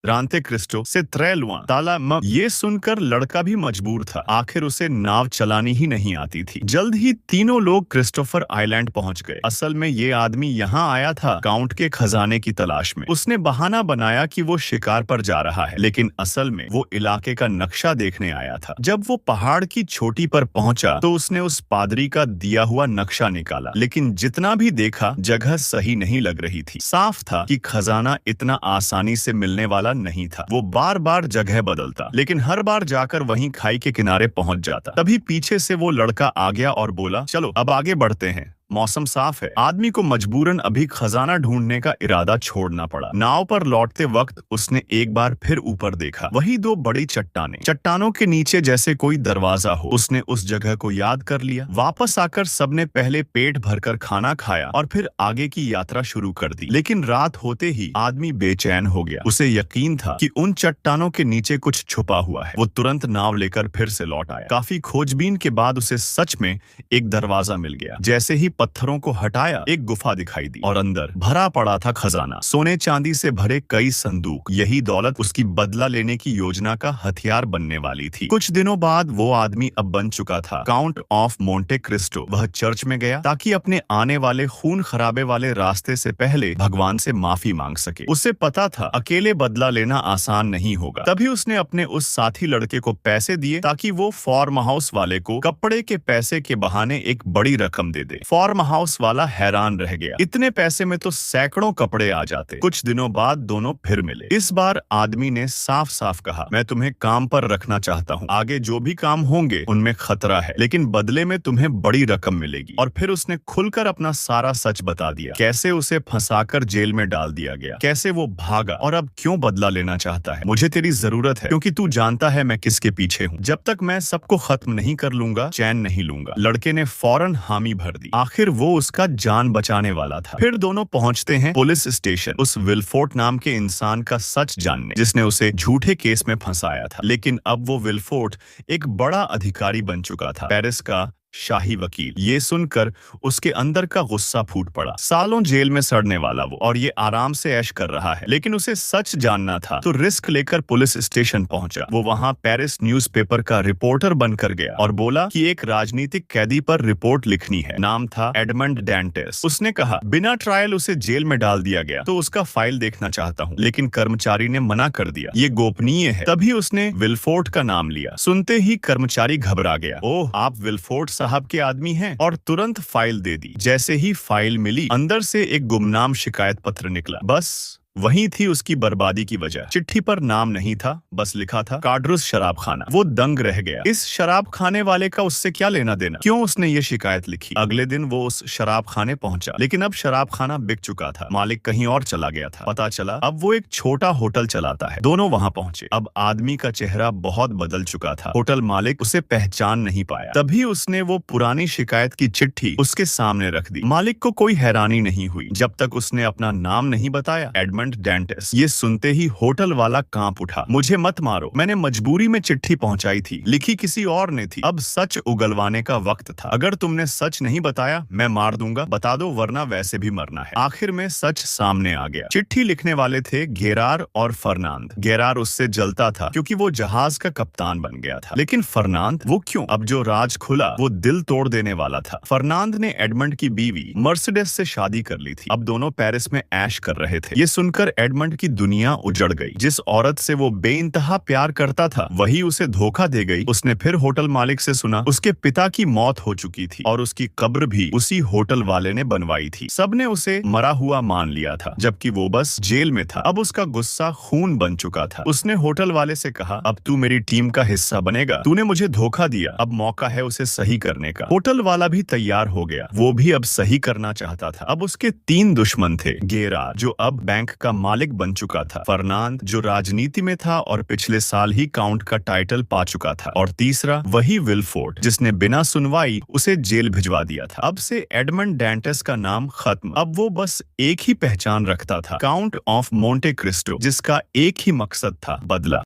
रांते Christo से त्रेलुआ ताला म ये सुनकर लड़का भी मजबूर था। आखिर उसे नाव चलानी ही नहीं आती थी। जल्द ही तीनों लोग क्रिस्टोफर आइलैंड पहुंच गए। असल में ये आदमी यहाँ आया था काउंट के खजाने की तलाश में। उसने बहाना बनाया कि वो शिकार पर जा रहा है, लेकिन असल में वो इलाके का नक्शा देखने आया था। जब वो पहाड़ की चोटी पर पहुंचा तो उसने उस पादरी का दिया हुआ नक्शा निकाला, लेकिन जितना भी देखा जगह सही नहीं लग रही थी। साफ था कि खजाना इतना आसानी से मिलने वाला नहीं था। वो बार बार जगह बदलता, लेकिन हर बार जाकर वहीं खाई के किनारे पहुंच जाता। तभी पीछे से वो लड़का आ गया और बोला, चलो अब आगे बढ़ते हैं, मौसम साफ है। आदमी को मजबूरन अभी खजाना ढूंढने का इरादा छोड़ना पड़ा। नाव पर लौटते वक्त उसने एक बार फिर ऊपर देखा। वही दो बड़ी चट्टानें, चट्टानों के नीचे जैसे कोई दरवाजा हो। उसने उस जगह को याद कर लिया। वापस आकर सबने पहले पेट भरकर खाना खाया और फिर आगे की यात्रा शुरू कर दी। लेकिन रात होते ही आदमी बेचैन हो गया। उसे यकीन था कि उन चट्टानों के नीचे कुछ छुपा हुआ है। वो तुरंत नाव लेकर फिर से लौट आया। काफी खोजबीन के बाद उसे सच में एक दरवाजा मिल गया। जैसे ही पत्थरों को हटाया, एक गुफा दिखाई दी और अंदर भरा पड़ा था खजाना, सोने चांदी से भरे कई संदूक। यही दौलत उसकी बदला लेने की योजना का हथियार बनने वाली थी। कुछ दिनों बाद वो आदमी अब बन चुका था काउंट ऑफ मोंटे क्रिस्टो। वह चर्च में गया ताकि अपने आने वाले खून खराबे वाले रास्ते से पहले भगवान से माफी मांग सके। उसे पता था अकेले बदला लेना आसान नहीं होगा। तभी उसने अपने उस साथी लड़के को पैसे दिए ताकि वो फार्म हाउस वाले को कपड़े के पैसे के बहाने एक बड़ी रकम दे दे। फार्म हाउस वाला हैरान रह गया। इतने पैसे में तो सैकड़ों कपड़े आ जाते। कुछ दिनों बाद दोनों फिर मिले। इस बार आदमी ने साफ साफ कहा, मैं तुम्हें काम पर रखना चाहता हूँ। आगे जो भी काम होंगे उनमें खतरा है, लेकिन बदले में तुम्हें बड़ी रकम मिलेगी। और फिर उसने खुलकर अपना सारा सच बता दिया। कैसे उसे फंसाकर जेल में डाल दिया गया, कैसे वो भागा और अब क्यों बदला लेना चाहता है। मुझे तेरी जरूरत है क्योंकि तू जानता है मैं किसके पीछे हूँ। जब तक मैं सबको खत्म नहीं कर लूंगा चैन नहीं लूंगा। लड़के ने फौरन हामी भर दी। आखिर वो उसका जान बचाने वाला था। फिर दोनों पहुंचते हैं पुलिस स्टेशन, उस विलफोर्ट नाम के इंसान का सच जानने जिसने उसे झूठे केस में फंसाया था। लेकिन अब वो विलफोर्ट एक बड़ा अधिकारी बन चुका था, पेरिस का शाही वकील। ये सुनकर उसके अंदर का गुस्सा फूट पड़ा। सालों जेल में सड़ने वाला वो, और ये आराम से ऐश कर रहा है। लेकिन उसे सच जानना था तो रिस्क लेकर पुलिस स्टेशन पहुंचा। वो वहां पेरिस न्यूज़पेपर का रिपोर्टर बनकर गया और बोला कि एक राजनीतिक कैदी पर रिपोर्ट लिखनी है। नाम था एडमंड डैंटेस। उसने कहा बिना ट्रायल उसे जेल में डाल दिया गया तो उसका फाइल देखना चाहता हूँ। लेकिन कर्मचारी ने मना कर दिया, ये गोपनीय है। तभी उसने विलफोर्ट का नाम लिया। सुनते ही कर्मचारी घबरा गया। ओह, आप विलफोर्ट साहब के आदमी हैं, और तुरंत फाइल दे दी। जैसे ही फाइल मिली अंदर से एक गुमनाम शिकायत पत्र निकला। बस वही थी उसकी बर्बादी की वजह। चिट्ठी पर नाम नहीं था, बस लिखा था काड्रुस शराब खाना। वो दंग रह गया। इस शराब खाने वाले का उससे क्या लेना देना? क्यों उसने ये शिकायत लिखी? अगले दिन वो उस शराब खाने पहुंचा, लेकिन अब शराब खाना बिक चुका था। मालिक कहीं और चला गया था। पता चला अब वो एक छोटा होटल चलाता है। दोनों वहां पहुंचे। अब आदमी का चेहरा बहुत बदल चुका था। होटल मालिक उसे पहचान नहीं पाया। तभी उसने वो पुरानी शिकायत की चिट्ठी उसके सामने रख दी। मालिक को कोई हैरानी नहीं हुई जब तक उसने अपना नाम नहीं बताया, एडमंड डैंटेस। ये सुनते ही होटल वाला कांप उठा। मुझे मत मारो, मैंने मजबूरी में चिट्ठी पहुंचाई थी, लिखी किसी और ने थी। अब सच उगलवाने का वक्त था। अगर तुमने सच नहीं बताया मैं मार दूंगा। बता दो वरना वैसे भी मरना है। आखिर में सच सामने आ गया। चिट्ठी लिखने वाले थे गेरार और फर्नांद। गेरार उससे जलता था क्योंकि वो जहाज का कप्तान बन गया था। लेकिन फर्नांद, वो क्यों? अब जो राज खुला वो दिल तोड़ देने वाला था। फर्नांद ने एडमंड की बीवी मर्सिडीज से शादी कर ली थी। अब दोनों पेरिस में ऐश कर रहे थे। ये सुनकर एडमंड की दुनिया उजड़ गई। जिस औरत से वो बेइंतहा प्यार करता था वही उसे धोखा दे गई। उसने फिर होटल मालिक से सुना उसके पिता की मौत हो चुकी थी और उसकी कब्र भी उसी होटल वाले ने बनवाई थी। सबने उसे मरा हुआ मान लिया था, जबकि वो बस जेल में था। अब उसका गुस्सा खून बन चुका था। उसने होटल वाले से कहा, अब तू मेरी टीम का हिस्सा बनेगा। तूने मुझे धोखा दिया, अब मौका है उसे सही करने का। होटल वाला भी तैयार हो गया। वो भी अब सही करना चाहता था। अब उसके तीन दुश्मन थे। गेरार, जो अब बैंक का मालिक बन चुका था। फर्नांद, जो राजनीति में था और पिछले साल ही काउंट का टाइटल पा चुका था। और तीसरा वही विलफोर्ट, जिसने बिना सुनवाई उसे जेल भिजवा दिया था। अब से एडमंड डैंटेस का नाम खत्म। अब वो बस एक ही पहचान रखता था, काउंट ऑफ मोंटे क्रिस्टो, जिसका एक ही मकसद था, बदला।